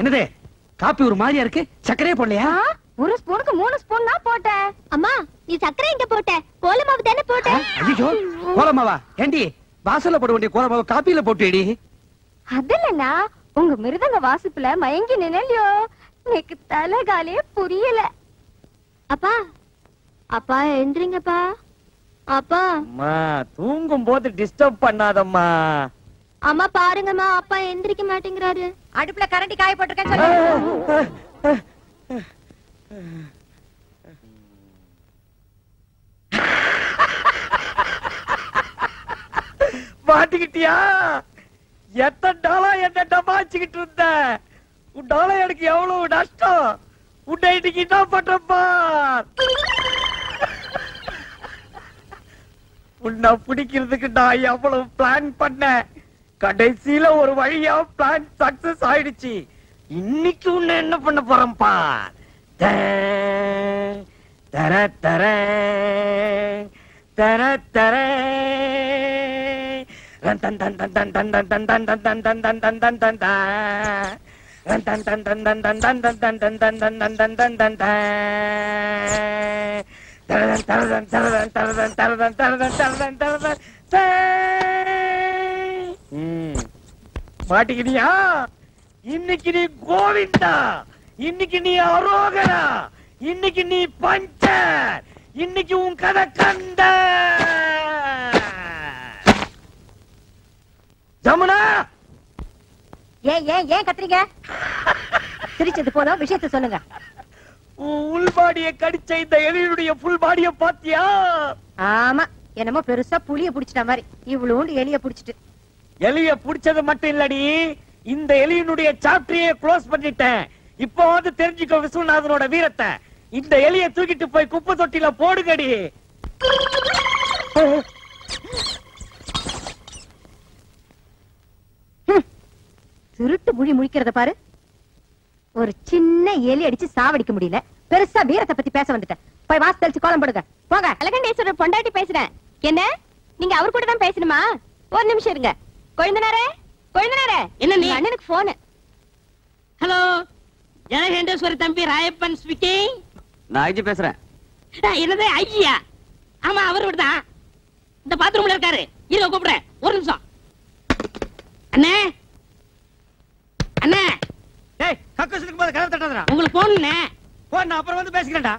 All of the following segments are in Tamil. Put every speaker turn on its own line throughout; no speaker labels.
என்னது காப்பி ஒரு மாதிரியா இருக்கு? சக்கரையே போடலையா?
ஒரு ஸ்பூனுக்கு 3 ஸ்பூன் தான் போட்டேன். அம்மா நீ சக்கரை எங்க போட்ட? கோலமாவு தானே போட்ட?
ஐயோ கோலமாவா? ஏண்டி வாசல்ல போட வேண்டிய கோலமாவு காப்பியில போட்டுடி?
அதல்லனா உங்க மிருதங்க வாசிப்புல மயங்கி நினைலையோ, எனக்கு தலைகாலே புரியல. அப்பா அப்பா எந்திரிங்கப்பா. அப்பா
அம்மா தூங்கும் போது டிஸ்டர்ப் பண்ணாதம்மா.
அம்மா பாருங்கம்மா, அப்பா எந்திரிக்க மாட்டேங்கிறாரு.
அடுப்புல கரண்டி காய போட்டிருக்கேன் சொல்லு.
மாட்டிக்கிட்டியா? எத்தனை நாளா என்ன டமாச்சிக்கிட்டு இருந்த? உன்னால எனக்கு எவ்வளவு நஷ்டம். உன்னை இன்னைக்கு என்ன பண்றப்பா? உன்னை பிடிக்கிறதுக்கு நான் எவ்வளவு பிளான் பண்ணேன். கடைசியில ஒரு வழியா பிளான் சக்சஸ் ஆயிடுச்சு. இன்னைக்கு உன்னை என்ன பண்ண போறேன்பா? தர தர தர தர ரன் தன் தன் தன் தன் தன் தன் தன் தன் தன் தன் தன் தன் தன் தன் தன் ரன் தன் தன் தன் தன் தன் தன் தன் தன் தன் தன் தன் தன் தன் தன் தன் தரதன் தரதன் தரதன் தரதன் தரதன் தரதன் தரதன் தரதன் மாட்டிக்கினியா? இன்னைக்கு நீ கோவிந்தா, இன்னைக்கு நீ அரோகரா, இன்னைக்கு நீ பஞ்சர், இன்னைக்கு உன் கதை கந்த. ஜமுனா
ஏன் கத்துறீங்க? சிரிச்சது போதும், விஷயத்தை சொல்லுங்க.
உள் பாடிய கடிச்ச இந்த எலியுடைய புல் பாடிய பாத்தியா?
ஆமா, என்னமோ பெருசா புளிய புடிச்சிட்ட மாதிரி இவ்வளவு எலிய புடிச்சிட்டு.
எலிய புடிச்சது மட்டும் இல்லடி, இந்த எலியினுடைய சாப்டரையே க்ளோஸ் பண்ணிட்டேன். இப்போ வந்து தெரிஞ்சுக்கோ விஸ்வநாதனோட வீரத்தை. இந்த எலிய தூக்கிட்டு போய் குப்பை தொட்டில போடுங்கடி.
திருட்டு மொழி முழிக்கிறத பாரு. ஒரு சின்ன எலி அடிச்சு சாவடிக்க முடியல, பெருசா வீரத்தை பத்தி பேச வந்துட்டேன். போய் வாசல் தெளிச்சு கோலம் போடுங்க போங்க.
அழகண்டேஸ்வரர் பொண்டாட்டி பேசுறேன். என்ன நீங்க அவர் கூட தான் பேசணுமா? ஒரு நிமிஷம் இருங்க. கொழுந்தனாரே கொழுந்தனாரே,
என்ன நீ?
அண்ணனுக்கு போன்.
ஹலோ, ஜனகண்டேஸ்வரி தம்பி ராயப்பன் ஸ்பீக்கிங்.
நான் ஐஜி பேசுறேன்.
என்னது ஐஜியா? ஆமா அவர் தான். இந்த பாத்ரூம்ல இருக்காரு. இருங்க கூப்பிடுறேன், ஒரு நிமிஷம். அண்ணே அண்ணே.
டேய் கக்கசுக்கு போய் கதவு தட்டாதடா.
உங்களுக்கு போன்
போன் நான் அப்புறம் வந்து பேசிக்கிறேன்டா.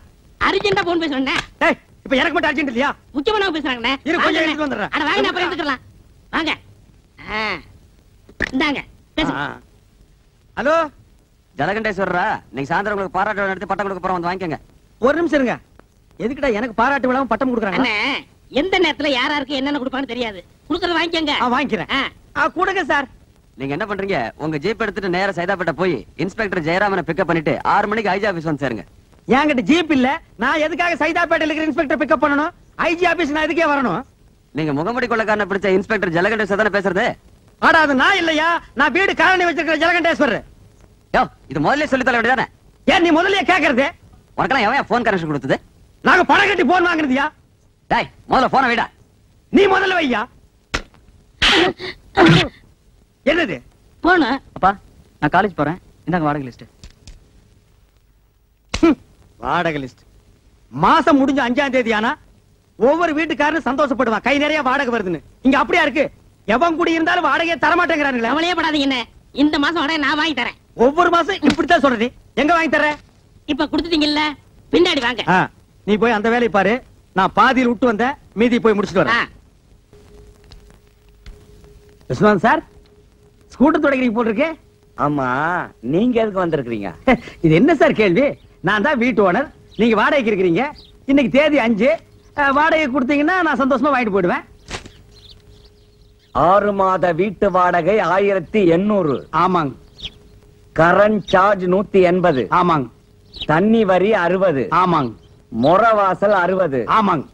அர்ஜென்ட்டா போன் பேசுறேன்.
டேய் இப்போ எனக்கு மட்டும் அர்ஜென்ட் இல்லையா?
முக்கியமா பேசுறாங்கண்ணே.
இரு கொஞ்சம் எடுத்து வந்துறேன்.
அட வாங்க, நான் அப்புறம் எடுத்துக்கலாம். வாங்க. இந்தாங்க பேசுங்க.
ஹலோ
ஜலகண்டேஸ்வரரா? இன்னைக்கு சாயந்தரம் உங்களுக்கு பாராட்டு விழா நடத்தி பட்டம் கொடுக்க போறோம், வந்து வாங்கிக்கங்க.
ஒரு நிமிஷம் இருங்க. எதுக்குடா எனக்கு பாராட்டு விழாவும் பட்டம் கொடுக்குறாங்க?
அண்ணே, எந்த நேரத்துல யாராருக்கு என்னென்ன கொடுப்பான்னு தெரியாது. கொடுக்கறத வாங்கிக்கங்க.
வாங்கிக்கிறேன். கொடுங்க சார்.
நீங்க என்ன பண்றீங்க? உங்க ஜீப் எடுத்துட்டு நேரா சைதாப்பேட்டை போய் இன்ஸ்பெக்டர் ஜெயராமனை பிக்கப் பண்ணிட்டு 6 மணிக்கு ஐஜி ஆபீஸ் வந்து சேருங்க.
என்கிட்ட ஜீப் இல்ல. நான் எதுக்காக சைதாப்பேட்டையில இருக்கிற இன்ஸ்பெக்டர் பிக்கப் பண்ணணும்? ஐஜி ஆபீஸ் நான் எதுக்கே வரணும்?
நீங்க முகமுடி கொள்ளக்காரனை பிடிச்ச இன்ஸ்பெக்டர் ஜலகண்டேஸ்வரர் தானே பேசுறது?
ஆடா அது நான் இல்லையா? நான் வீடு காலனி வச்சிருக்கிற ஜலகண்டேஸ்வரர்.
யோ, இது முதல்ல சொல்லி தர வேண்டியதானே?
ஏன் நீ முதல்லயே கேக்குறது?
உனக்கெல்லாம் எவன் போன் கனெக்ஷன் கொடுத்தது?
நாங்க பணம் கட்டி போன் வாங்குறதுயா?
டேய் முதல்ல போனை வைடா.
நீ முதல்ல வையா. என்னது
போன?
அப்பா நான் காலேஜ் போறேன், இந்தாங்க வாடகை லிஸ்ட்.
வாடகை லிஸ்ட் மாசம் முடிஞ்ச 5ஆம் தேதி ஆனா ஒவ்வொரு வீட்டுக்காரரும் சந்தோஷப்படுவான், கை நிறைய வாடகை வருதுன்னு. இங்க அப்படியா இருக்கு? எவன் கூடி இருந்தாலும் வாடகையை தர மாட்டேங்கிறானுங்களே.
அவளையே படாதீங்க. என்ன இந்த மாசம் வாடகை நான் வாங்கி தரேன்.
ஒவ்வொரு மாசம் இப்படித்தான் சொல்றது. எங்க வாங்கி தர?
இப்ப கொடுத்துட்டீங்கல்ல, பின்னாடி வாங்க.
நீ போய் அந்த வேலையை பாரு. நான் பாதியில் விட்டு வந்தேன், மீதி போய் முடிச்சுட்டு வரேன். விஸ்வநாத் சார், ஸ்கூட்டர் தொடக்கிறீங்க போல் இருக்கு.
ஆமா, நீங்க எதுக்கு வந்திருக்கீங்க?
இது என்ன சார் கேள்வி? நான் தான் வீட்டு ஓனர், நீங்க வாடகைக்கு இருக்கிறீங்க. இன்னைக்கு தேதி 5. வாடகை கொடுத்தீங்கன்னா நான் சந்தோஷமா வாங்கிட்டு போயிடுவேன்.
6 மாத வீட்டு வாடகை 1800.
ஆமாங்க.
Current charge 180.
ஆமாங்க.
தண்ணி வரி 60.
ஆமாங்க.
முறவாசல் 60.
ஆமாங்க.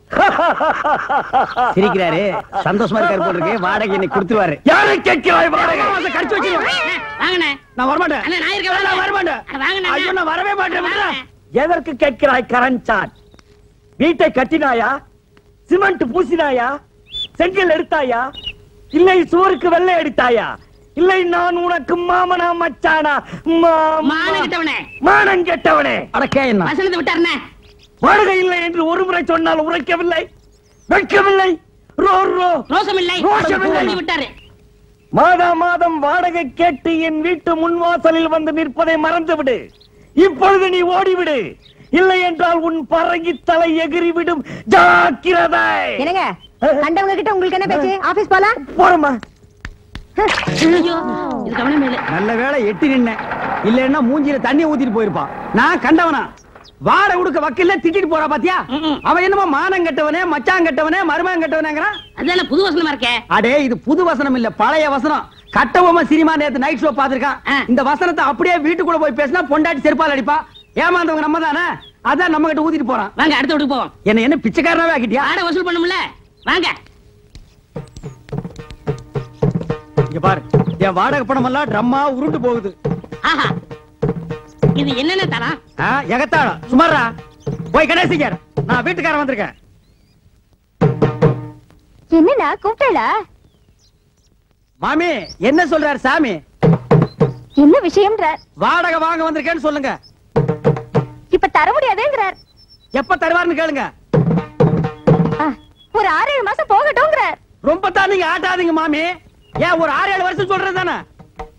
சிரிக்கிறாரு, சந்தோஷமா இருக்காரு போல் இருக்கு. வாடகை இன்னைக்கு கொடுத்துருவாரு.
யாரை கேட்கிறாய் வாடகை?
கடிச்சு வச்சிருவேன்.
வாங்கண்ணே.
நான் வரமாட்டேன்.
அண்ணா, நான் இருக்கேன்.
நான் வரமாட்டேன்.
வாங்கண்ணே.
ஐயோ, நான் வரவே மாட்டேன். விடுடா.
எதற்கு கேட்கிறாய் கரண்ட் சார்ஜ்? வீட்டை கட்டினாயா? சிமெண்ட் பூசினாயா? செங்கல் எடுத்தாயா? இல்லை சுவருக்கு வெள்ளை அடித்தாயா? இல்லை நான் உனக்கு மாமனா மச்சானா?
மானம் கெட்டவனே.
மானம் கெட்டவனே.
அடக்கே என்ன
வசனத்தை விட்டாருண்ணே.
வாடகை இல்லை என்று ஒரு முறை சொன்னால் உரைக்கவில்லை, வெட்கவில்லை,
ரோசமில்லை.
ரோஷமில்லை.
சொல்லி விட்டாரு.
மாதா மாதம் வாடகை கேட்டு என் வீட்டு முன்வாசலில் வந்து நிற்பதை மறந்துவிடு. இப்பொழுது நீ ஓடிவிடு, இல்லை என்றால் உன் பறங்கி தலை எகிறிவிடும். ஜாக்கிரதை.
என்னங்க கண்டவங்க கிட்ட உங்களுக்கு என்ன பேச்சு? ஆபீஸ் போலாம்.
போறமா.
ஐயோ, இது கவனமே இல்ல.
நல்ல வேளை எட்டி நின்ன, இல்லன்னா மூஞ்சில தண்ணி ஊத்திட்டு போயிருப்பான். நான் கண்டவனா? வாடகை கொடுக்க வக்கீல்ல திட்டிட்டு போறா பாத்தியா? அவன் என்னமோ மானம் கட்டவனே, மச்சான் கட்டவனே, மருமகன் கட்டவனேங்கறான்.
அதெல்லாம் புது வசனமா இருக்கே.
அடே, இது புது வசனம் இல்ல, பழைய வசனம். கட்டபொம்மை சினிமா நேத்து நைட் ஷோ பாத்துருக்கான். இந்த வசனத்தை அப்படியே வீட்டுக்குள்ள போய் பேசினா பொண்டாட்டி செருப்பால் அடிப்பா. ஏமாந்தவங்க நம்ம தானே, அதான் நம்ம கிட்ட ஊத்திட்டு போறான்.
வாங்க அடுத்த வீட்டுக்கு போவோம்.
என்ன பிச்சைக்காரனாவே ஆக்கிட்டியா?
வாடகை வசூல் பண்ணும்ல, வாங்க.
இங்க பாரு, என் வாடகை பணம் எல்லாம் ட்ரம்மா உருண்டு போகுது.
ஆஹா, இது என்னென்ன தரம்?
எகத்தாளம் சுமாரா. போய் கணேசிக்கார், நான் வீட்டுக்காரன் வந்திருக்கேன்.
என்னடா கூப்பிட்டா?
மாமி என்ன சொல்றாரு சாமி?
என்ன விஷயம்ன்ற?
வாடகை வாங்க வந்திருக்கேன்னு சொல்லுங்க.
இப்ப தர முடியாதுங்கறார்.
எப்ப தருவாருன்னு கேளுங்க.
ஒரு 6-7 மாசம் போகட்டும்ங்கறார்.
ரொம்ப தான் நீங்க ஆட்டாதீங்க மாமி. ஏன் ஒரு 6-7 வருஷம் சொல்றது தானே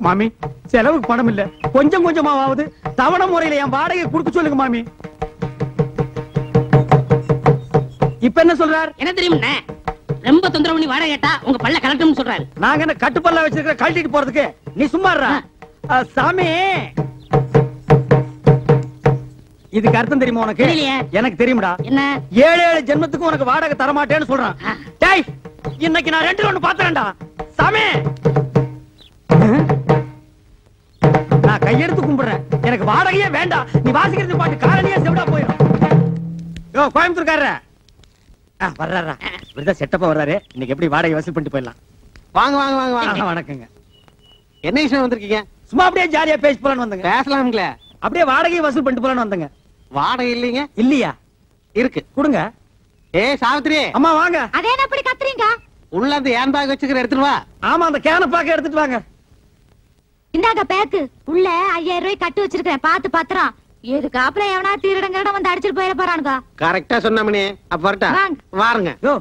மாமி? செலவுக்கு பணம் இல்ல, கொஞ்சம் கொஞ்சமாவது தவணை முறையில என் வாடகை கொடுக்க சொல்லுங்க மாமி. இப்ப என்ன சொல்றார்?
என்ன தெரியுமா? ரொம்ப தொந்தரவு பண்ணி வாடகை கேட்டா உங்க பல்ல கலட்டும்னு சொல்றாரு.
நாங்க என்ன கட்டுப்பல்ல வச்சிருக்கிற கழட்டிட்டு போறதுக்கு? நீ சும்மா இருடா. சாமி, இதுக்கு அர்த்தம் தெரியுமா உனக்கு?
தெரியலையே.
எனக்கு தெரியும்டா.
என்ன?
7 ஜென்மத்துக்கு உனக்கு வாடகை தர மாட்டேன்னு சொல்றான். டேய், இன்னைக்கு நான் 2 பாத்துறேன்டா சாமி. நான் கையெடுத்து கும்பிடுறேன், எனக்கு வாடகையே வேண்டாம். நீ வாசிக்கிறது பாட்டு காலனியே செவிடா போயிடும். யோ கோயம்புத்தூர்காரர வர்றாரா? இவர்தான் செட்டப்பா வர்றாரு. இன்னைக்கு எப்படி வாடகை வசூல் பண்ணிட்டு போயிடலாம்.
வாங்க வாங்க வாங்க வாங்க.
வணக்கங்க.
என்ன விஷயம் வந்திருக்கீங்க?
சும்மா அப்படியே ஜாலியா பேசி போலான்னு வந்தங்க.
பேசலாம்ங்களே.
அப்படியே வாடகை வசூல் பண்ணிட்டு போலான்னு வந்தங்க.
வாடகை இல்லீங்க?
இல்லையா?
இருக்கு,
கொடுங்க.
ஏய் சாவித்ரி,
அம்மா வாங்க.
அதே என்ன அப்படி கத்துறீங்க?
உள்ள அந்த ஹேண்ட் பேக் வச்சுக்கிற எடுத்துட்டு வா.
ஆமா, அந்த கேன பாக்க எடுத்துட்டு வாங்க.
இந்தாங்க பேக்கு. உள்ள 5000 ரூபாய் கட்டி வச்சிருக்கேன், பாத்து பத்திரம். எதுக்கு ஆப்ல எவனா திருடங்கட வந்து அடிச்சிட்டு போயிட போறானுங்க.
கரெக்டா சொன்னமணி. அப்ப வரட்டா? வாருங்க.
யோ,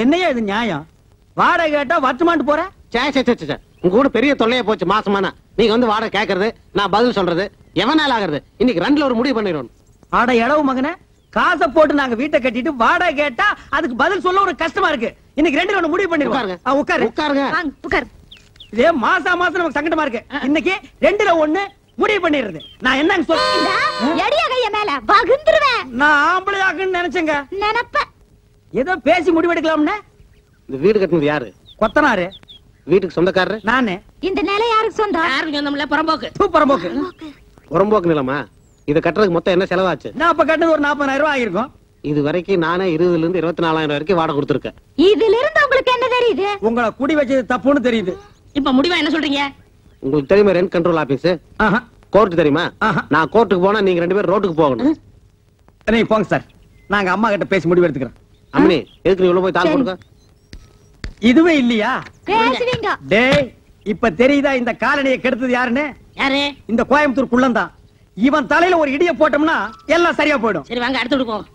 என்னையா இது நியாயம்? வாடகை கேட்டா வட்டுமாண்டு போற?
சே சே சே சே, உங்க கூட பெரிய தொல்லையா போச்சு மாசமானா. நீங்க வந்து வாடகை கேக்குறது, நான் பதில் சொல்றது, எவனால ஆகுறது? இன்னைக்கு 2ல ஒரு முடிவு பண்ணிடுவோம்.
ஆட இளவு மகனே, காசை போட்டு நாங்க வீட்டை கட்டிட்டு வாடகை கேட்டா அதுக்கு பதில் சொல்ல ஒரு கஷ்டமா இருக்கு. இன்னைக்கு 2ல ஒண்ணு முடிவு பண்ணிடுவாங்க. உட்காரு
உட்காருங்க.
வாங்க உட்கார்.
இதே மாசம் நமக்கு சங்கடமா இருக்கு. இன்னைக்கு 2ல ஒண்ணு முடிவு பண்ணிடுறது. நான் என்னன்னு சொல்றேன்?
எடியா கைய மேல வகுந்துருவேன்.
நான் ஆம்பளையாக்குன்னு நினைச்சேங்க.
நினைப்ப
ஏதோ பேசி முடிவெடுக்கலாம்னு.
இந்த வீடு கட்டினது யாரு?
கொத்தனாரு.
வீட்டுக்கு சொந்தக்காரரு
நானே.
இந்த நிலை யாருக்கு சொந்தம்?
யாருக்கு சொந்தமில்ல, புறம்போக்கு.
புறம்போக்கு.
புறம்போக்கு நிலமா? இத கட்டுறதுக்கு மொத்தம் என்ன செலவாச்சு?
நான் அப்ப கட்டது ஒரு 40,000 ரூபாய் ஆயிருக்கும்.
இது வரைக்கும் நானே 20,000 இருந்து 24,000 வரைக்கும் வாடகை கொடுத்துருக்கேன்.
இதுல இருந்து உங்களுக்கு என்ன தெரியுது?
உங்களை குடி வச்சது தப்புன்னு தெரியுது.
இப்ப முடிவா என்ன சொல்றீங்க?
உங்களுக்கு தெரியுமா ரெண்ட் கண்ட்ரோல் ஆபீஸ்? கோர்ட் தெரியுமா? நான் கோர்ட்டுக்கு போனா நீங்க 2 பேரும் ரோட்டுக்கு போகணும்.
நீங்க போங்க சார், நாங்க அம்மா கிட்ட பேசி முடிவு எடுத்துக்கிறோம்.
அம்மனி, எதுக்கு நீ உள்ள போய் தாள் போடுங்க?
இதுவே இல்லையா?
பேசுவீங்க.
டேய், இப்ப தெரியுதா இந்த காலனியை கெடுத்தது யாருன்னு?
யாரு?
இந்த கோயம்புத்தூர் குள்ளந்தான். இவன் தலையில ஒரு இடிய போட்டோம்னா எல்லாம் சரியா போயிடும்.
சரி வாங்க அடுத்து விடுவோம்.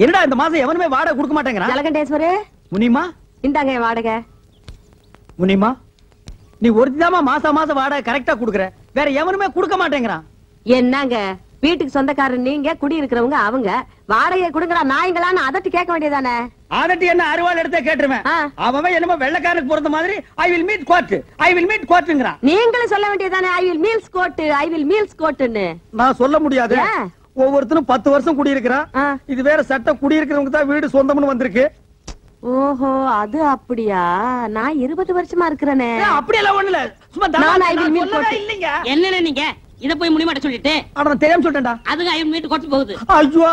என்னடா இந்த மாசம் எவனுமே வாடகை கொடுக்க மாட்டேங்கிறான்?
ஜலகண்டேஸ்வரே,
முனிமா
இந்தாங்க வாடகை.
முனிமா, நீ ஒருத்திதாமா மாசம் மாசம் வாடகை கரெக்டா குடுக்குற, வேற எவனுமே கொடுக்க மாட்டேங்கிறான்.
என்னங்க
வீட்டுக்கு சொந்தக்காரர் நீங்க, குடி இருக்கிறவங்க அவங்க. வாடகை கொடுங்கடா நாய்ங்களான்னு அதட்டி கேட்க வேண்டியதானே?
அதட்டி என்ன அருவாள் எடுத்தே கேட்டுருவேன். அவன் என்னமோ வெள்ளக்காரனுக்கு பொறுத்த மாதிரி ஐ வில் மீட் கோர்ட்டுங்கிறான்.
நீங்களும் சொல்ல வேண்டியதானே I will meals court, I will meals கோர்ட்னு.
நான் சொல்ல முடியாது. ஒவ்வொருத்தரும் 10 வருஷம் குடியிருக்கிறான். இது வேற சட்டம், குடியிருக்கிறவங்க தான் வீடு சொந்தம்னு வந்திருக்கு.
ஓஹோ, அது அப்படியா? நான் 20 வருஷமா இருக்கிறேனே.
அப்படியெல்லாம் ஒண்ணு இல்ல, சும்மா
இல்லைங்க. என்னன்னு நீங்க இத போய் முடிமாட்ட சொல்லிட்டு
அவன் தெரியாம சொல்லிட்டேன்டா.
அதுக்கு ஐயன் வீட்டு கொட்டு போகுது.
ஐயோ,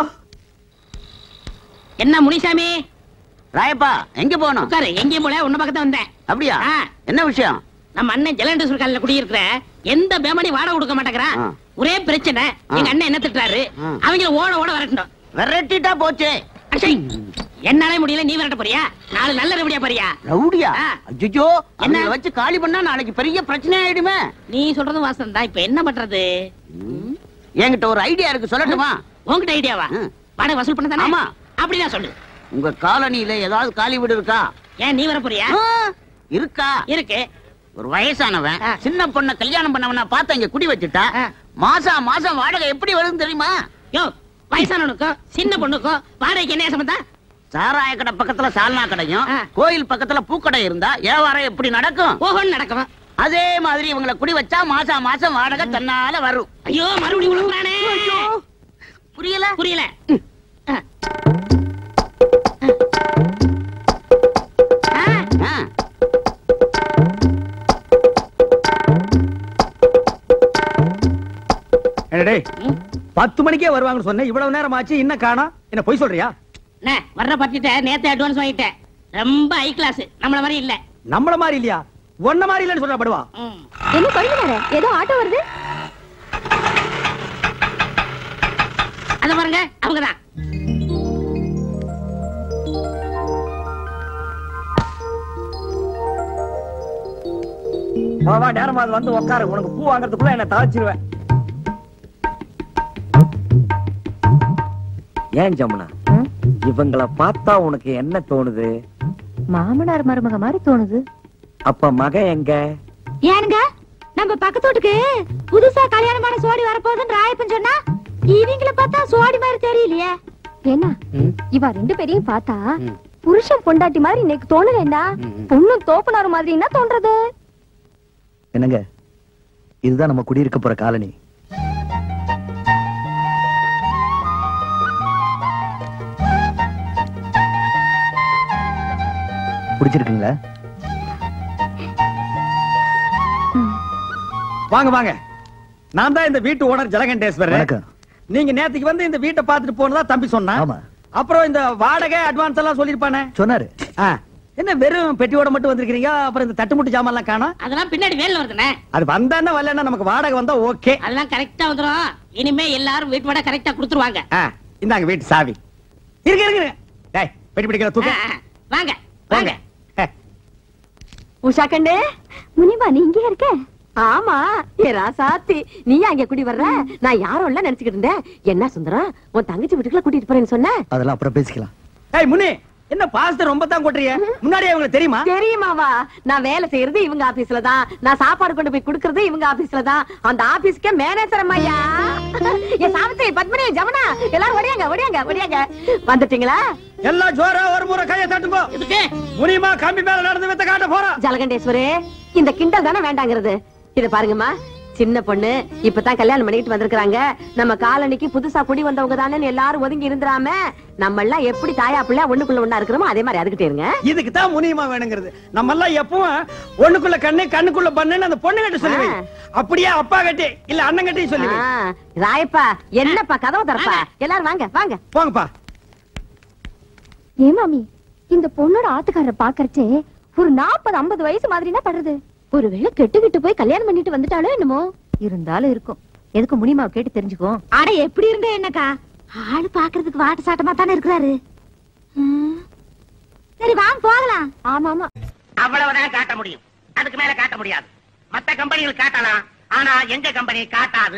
என்ன முனிசாமி?
ராயப்பா எங்க போனோம்?
உட்காரு. எங்கேயும் போல உன்ன பக்கத்துல வந்தேன்.
அப்படியா? என்ன விஷயம்?
நம்ம அண்ணன் ஜலண்டேஸ்வர் காலையில குடியிருக்கிற எந்த பேமணி வாடகை கொடுக்க மாட்டேங்கிறான். ஒரே பிரச்சனை. எங்க அண்ணன் என்ன திட்டுறாரு, அவங்கள ஓட ஓட வரட்டணும்.
விரட்டிட்டா போச்சு.
என்னாலே முடியல, நீ விரட்ட போறியா? நாலு நல்ல ரவுடியா போறியா?
ரவுடியா? ஐயோ, என்ன வச்சு காலி பண்ணா நாளைக்கு பெரிய பிரச்சனை ஆயிடுமே.
நீ சொல்றது வாசம் தான். இப்ப என்ன பண்றது?
என்கிட்ட ஒரு ஐடியா இருக்கு, சொல்லட்டுமா?
உங்ககிட்ட ஐடியாவா? வாடகை வசூல் பண்ண தானே?
ஆமா.
அப்படிதான் சொல்லு.
உங்க காலனியில ஏதாவது காலி வீடு இருக்கா?
ஏன் நீ வர போறியா?
இருக்கா?
இருக்கு.
ஒரு வயசானவன் சின்ன பொண்ண கல்யாணம் பண்ணவன பார்த்து இங்க குடி வச்சுட்டா மாசம் மாசம் வாடகை எப்படி வருதுன்னு தெரியுமா?
யோ, வயசானவனுக்கும் சின்ன பொண்ணுக்கும் வாடகைக்கு என்ன சம்பந்தம்?
சாராய கடை பக்கத்துல சால்னா கடையும் கோயில் பக்கத்துல பூக்கடை இருந்தா வியாபாரம் எப்படி நடக்கும்?
ஓஹோன்னு நடக்கும்.
அதே மாதிரி இவங்களை குடி வச்சா மாசம் மாசம் வாடகை தன்னால வரும்.
ஐயோ, மறுபடியும் விழுங்குறானே.
புரியல?
புரியல.
டேய், 10 மணிக்கே வருவாங்கன்னு சொன்னேன். இவ்வளவு நேரம் ஆச்சு, இன்னும் காணோம். என்ன பொய் சொல்றியா?
வர்ற பத்திட்ட நேத்து அட்வான்ஸ் வாங்கிட்டேன். ரொம்ப ஹை கிளாஸ். நம்மள மாதிரி இல்ல.
நம்மள மாதிரி இல்லையா? ஒன்ன மாதிரி இல்லன்னு சொல்ற படுவா.
என்ன கொழுந்தனாரே, ஏதோ ஆட்டோ வருது.
அத பாருங்க, அவங்கதான்.
வா, நேரமா வந்து உட்காரு. உனக்கு பூ வாங்குறதுக்குள்ள என்ன தாச்சிருவேன். ஏன் ஜமுனா, இவங்கள பார்த்தா உனக்கு என்ன தோணுது?
மாமனார் மருமக மாதிரி தோணுது.
அப்ப மகன் எங்க?
ஏனுங்க, நம்ம பக்கத்து வீட்டுக்கு புதுசா கல்யாணமான சோடி வரப்போகுதுன்னு ராயப்பன் சொன்னா, இவங்கள பார்த்தா சோடி மாதிரி தெரியலையே. என்ன இவ 2 பேரையும் பார்த்தா புருஷன் பொண்டாட்டி மாதிரி இன்னைக்கு தோணலா? பொண்ணு தோப்பனார் மாதிரி என்ன தோன்றது?
என்னங்க, இதுதான் நம்ம குடியிருக்க போற காலனி. பிடிச்சிருக்குங்களா?
வாங்க வாங்க, நான் தான் இந்த வீட்டு ஓனர் ஜலகண்டேஸ்வரர். நீங்க நேத்துக்கு வந்து இந்த வீட்டை பார்த்துட்டு போனதா தம்பி சொன்னா. அப்புறம் இந்த வாடகை அட்வான்ஸ் எல்லாம் சொல்லிருப்பானே
சொன்னாரு.
என்ன வெறும் பெட்டியோட மட்டும் வந்திருக்கீங்க? அப்புறம் இந்த தட்டுமுட்டு ஜாமான் எல்லாம் காணோம்.
அதெல்லாம் பின்னாடி வேலை வருதுனே.
அது வந்தானே வரலன்னா நமக்கு வாடகை வந்தா ஓகே.
அதெல்லாம் கரெக்டா வந்துரும். இனிமே எல்லாரும் வீட்டு வாடகை கரெக்டா கொடுத்துருவாங்க.
இந்தாங்க வீட்டு சாவி. இருக்கு. டேய், பெட்டி பிடிக்கிற தூக்கு.
வாங்க
வாங்க.
உஷா கண்ணு,
முனிமா நீ இங்கே இருக்க?
ஆமா, ஏ ராசாத்தி, நீ அங்க குடி வர்ற? நான் யாரும் இல்ல நினைச்சுக்கிட்டு இருந்தேன். என்ன சுந்தரம், உன் தங்கச்சி வீட்டுக்குள்ள கூட்டிட்டு போறேன்னு சொன்ன?
அதெல்லாம் அப்புறம் பேசிக்கலாம்.
ஏய் முனி, என்ன பாஸ்த ரொம்ப தான் கொட்றிய? முன்னாடியே உங்களுக்கு தெரியுமா?
தெரியுமாவா? நான் வேலை செய்யறது இவங்க ஆபீஸ்ல தான். நான் சாப்பாடு கொண்டு போய் குடுக்கறது இவங்க ஆபீஸ்ல தான். அந்த ஆபீஸ்க்கே மேனேஜர் அம்மையா. ஏ சாவித்ரி, பத்மினி, ஜமுனா, எல்லாரும் ஓடியாங்க. வந்துட்டீங்களா?
எல்லாம் ஜோரா ஒரு முறை கையை தட்டுங்க. முனிமா கம்பி மேல நடந்து வித்த காட்ட போறோம்.
ஜலகண்டேஸ்வரே, இந்த கிண்டல் தானே வேண்டாங்கிறது. இத பாருங்கம்மா, சின்ன பொண்ணு இப்பதான் கல்யாணம் பண்ணிட்டு வந்திருக்காங்க. நம்ம காலனிக்கு புதுசா குடி வந்தவங்க தானே எல்லாரும் ஒதுங்கி இருந்துராம, நம்ம எல்லாம் எப்படி தாயா பிள்ளை ஒண்ணுக்குள்ள ஒண்ணா இருக்கிறோமோ அதே மாதிரி அதுக்கிட்டே இருங்க.
இதுக்கு தான் முனியமா வேணுங்கிறது. நம்ம எல்லாம் எப்பவும் ஒண்ணுக்குள்ள கண்ணு கண்ணுக்குள்ள பண்ணுன்னு அந்த பொண்ணு கிட்ட சொல்லுவே. அப்படியே அப்பா கட்டி இல்ல அண்ணன் கட்டி சொல்லுவே.
ராயப்பா, என்னப்பா கதவு தரப்பா? எல்லாரும் வாங்க
போங்கப்பா.
ஏ மாமி, இந்த பொண்ணோட ஆத்துக்காரரை பாக்கறச்சே ஒரு 40-50 வயசு மாதிரினா படுறது. ஒருவேளை கெட்டுக்கிட்டு போய் கல்யாணம் பண்ணிட்டு வந்துட்டாலும் என்னமோ.
இருந்தாலும் இருக்கும். எதுக்கு முனிமாவை கேட்டு தெரிஞ்சுக்கோ.
அட எப்படி இருந்தே என்னக்கா, ஆளு பாக்குறதுக்கு வாட்டு சாட்டமா தானே இருக்கிறாரு. சரி வாங்க போகலாம்.
ஆமா அவ்வளவுதான் காட்ட முடியும். அதுக்கு மேல காட்ட முடியாது. மத்த கம்பெனிகள் காட்டலாம், ஆனா எங்க கம்பெனி காட்டாது.